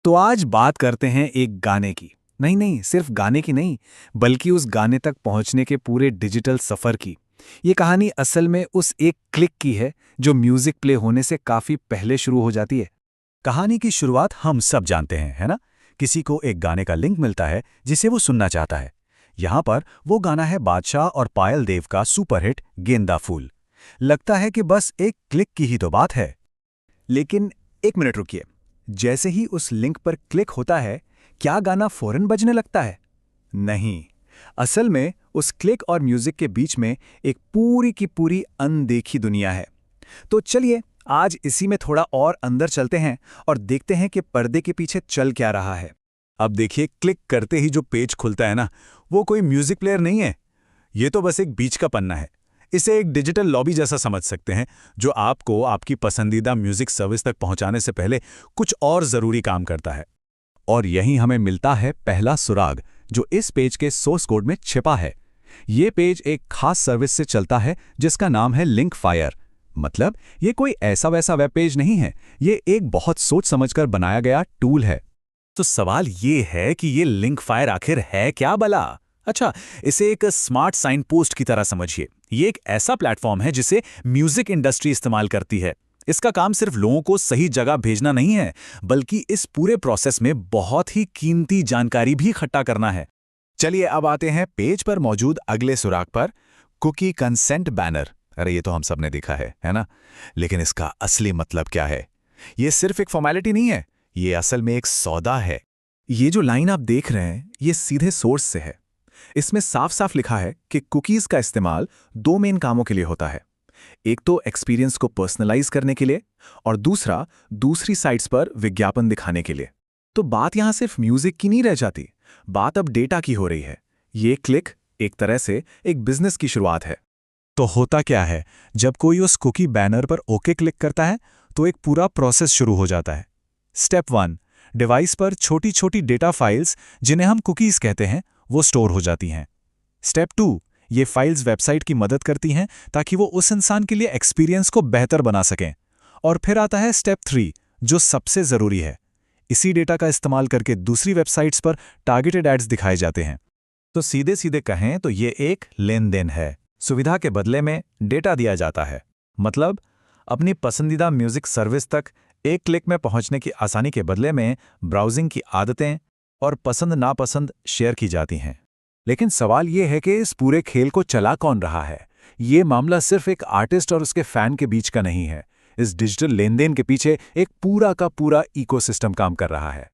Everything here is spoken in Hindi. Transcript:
तो आज बात करते हैं एक गाने की। नहीं नहीं, सिर्फ गाने की नहीं, बल्कि उस गाने तक पहुंचने के पूरे डिजिटल सफर की। ये कहानी असल में उस एक क्लिक की है जो म्यूजिक प्ले होने से काफी पहले शुरू हो जाती है। कहानी की शुरुआत हम सब जानते हैं, है ना? किसी को एक गाने का लिंक मिलता है जिसे वो सुनना चाहता है। यहाँ पर वो गाना है बादशाह और पायल देव का सुपरहिट गेंदा फूल। लगता है कि बस एक क्लिक की ही तो बात है। लेकिन एक मिनट रुकिए। जैसे ही उस लिंक पर क्लिक होता है, क्या गाना फौरन बजने लगता है? नहीं। असल में उस क्लिक और म्यूजिक के बीच में एक पूरी की पूरी अनदेखी दुनिया है। तो चलिए आज इसी में थोड़ा और अंदर चलते हैं और देखते हैं कि पर्दे के पीछे चल क्या रहा है। अब देखिए, क्लिक करते ही जो पेज खुलता है ना, वो कोई म्यूजिक प्लेयर नहीं है। ये तो बस एक बीच का पन्ना है। इसे एक डिजिटल लॉबी जैसा समझ सकते हैं, जो आपको आपकी पसंदीदा म्यूजिक सर्विस तक पहुंचाने से पहले कुछ और ज़रूरी काम करता है। और यहीं हमें मिलता है पहला सुराग, जो इस पेज के सोर्स कोड में छिपा है। ये पेज एक खास सर्विस से चलता है जिसका नाम है लिंक फायर। मतलब ये कोई ऐसा वैसा वेब पेज नहीं है, ये एक बहुत सोच समझकर बनाया गया टूल है। तो सवाल ये है कि ये लिंक फायर आखिर है क्या भला? अच्छा, इसे एक स्मार्ट साइन पोस्ट की तरह समझिए। ये एक ऐसा प्लेटफॉर्म है जिसे म्यूजिक इंडस्ट्री इस्तेमाल करती है। इसका काम सिर्फ लोगों को सही जगह भेजना नहीं है, बल्कि इस पूरे प्रोसेस में बहुत ही कीमती जानकारी भी इकट्ठा करना है। चलिए अब आते हैं पेज पर मौजूद अगले सुराग पर, कुकी कंसेंट बैनर। अरे ये तो हम सब ने देखा है ना? लेकिन इसका असली मतलब क्या है? ये सिर्फ एक फॉर्मेलिटी नहीं है, ये असल में एक सौदा है। ये जो लाइन आप देख रहे हैं, ये सीधे सोर्स से है। इसमें साफ साफ लिखा है कि कुकीज़ का इस्तेमाल दो मेन कामों के लिए होता है। एक तो एक्सपीरियंस को पर्सनलाइज करने के लिए, और दूसरा दूसरी साइट्स पर विज्ञापन दिखाने के लिए। तो बात यहां सिर्फ म्यूजिक की नहीं रह जाती, बात अब डेटा की हो रही है। ये क्लिक एक तरह से एक बिजनेस की शुरुआत है। तो होता क्या है, जब कोई उस कुकी बैनर पर ओके क्लिक करता है तो एक पूरा प्रोसेस शुरू हो जाता है। स्टेप 1, डिवाइस पर छोटी छोटी डेटा फाइल्स, जिन्हें हम कुकीज़ कहते हैं, वो स्टोर हो जाती हैं। स्टेप 2, ये फाइल्स वेबसाइट की मदद करती हैं ताकि वो उस इंसान के लिए एक्सपीरियंस को बेहतर बना सकें। और फिर आता है स्टेप 3, जो सबसे ज़रूरी है। इसी डेटा का इस्तेमाल करके दूसरी वेबसाइट्स पर टारगेटेड एड्स दिखाए जाते हैं। तो सीधे सीधे कहें तो ये एक लेन देन है। सुविधा के बदले में डेटा दिया जाता है। मतलब अपनी पसंदीदा म्यूजिक सर्विस तक एक क्लिक में पहुंचने की आसानी के बदले में ब्राउजिंग की आदतें और पसंद नापसंद शेयर की जाती हैं। लेकिन सवाल ये है कि इस पूरे खेल को चला कौन रहा है? ये मामला सिर्फ एक आर्टिस्ट और उसके फैन के बीच का नहीं है। इस डिजिटल लेन देन के पीछे एक पूरा का पूरा इकोसिस्टम काम कर रहा है।